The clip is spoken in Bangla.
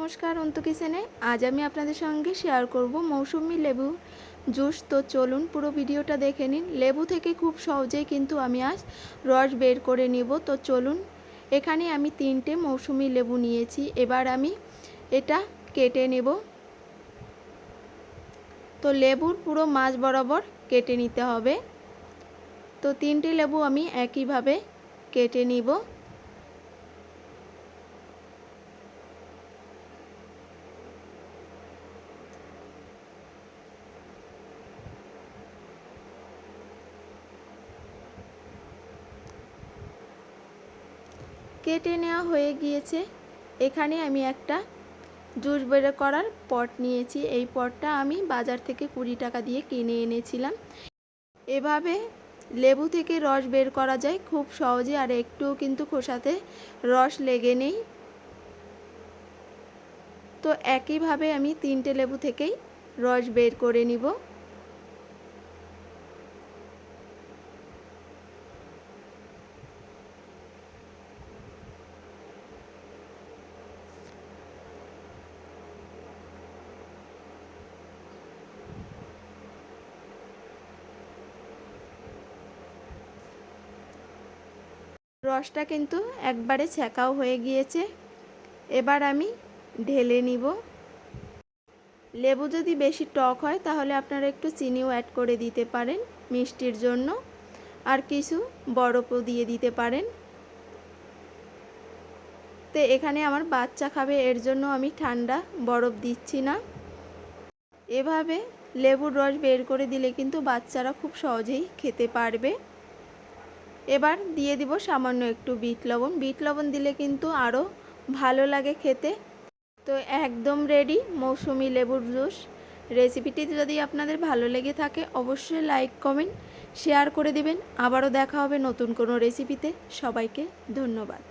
নমস্কার, অন্তু কিচেনে। আজ আমি আপনাদের সঙ্গে শেয়ার করব মৌসুমি লেবু জুস। তো চলুন পুরো ভিডিওটা দেখে নিন। লেবু থেকে খুব সহজেই কিন্তু আমি আজ রস বের করে নেব। তো চলুন, এখানে আমি 3টে মৌসুমি লেবু নিয়েছি। এবার আমি এটা কেটে নেব। তো লেবুর পুরো মাঝ বরাবর কেটে নিতে হবে। তো 3টে লেবু আমি একইভাবে কেটে নিব। কেটে নেওয়া হয়ে গিয়েছে। এখানে আমি একটা জুস বের করার পট নিয়েছি। এই পটটা আমি বাজার থেকে 20 টাকা দিয়ে কিনে এনেছিলাম। এভাবে লেবু থেকে রস বের করা যায় খুব সহজে, আর একটুও কিন্তু খোসাতে রস লেগে নেই। তো একইভাবে আমি 3টে লেবু থেকেই রস বের করে নিব। রসটা কিন্তু একবারে ছ্যাঁকাও হয়ে গিয়েছে। এবার আমি ঢেলে নিব। লেবু যদি বেশি টক হয় তাহলে আপনারা একটু চিনিও অ্যাড করে দিতে পারেন মিষ্টির জন্য, আর কিছু বরফও দিয়ে দিতে পারেন। তো এখানে আমার বাচ্চা খাবে, এর জন্য আমি ঠান্ডা বরফ দিচ্ছি না। এভাবে লেবুর রস বের করে দিলে কিন্তু বাচ্চারা খুব সহজেই খেতে পারবে। এবার দিয়ে দিব সামান্য একটু বিট লবণ। বিট লবণ দিলে কিন্তু আরও ভালো লাগে খেতে। তো একদম রেডি মৌসুমি লেবুর জুস। রেসিপিটি যদি আপনাদের ভালো লেগে থাকে অবশ্যই লাইক, কমেন্ট, শেয়ার করে দিবেন। আবারও দেখা হবে নতুন কোনো রেসিপিতে। সবাইকে ধন্যবাদ।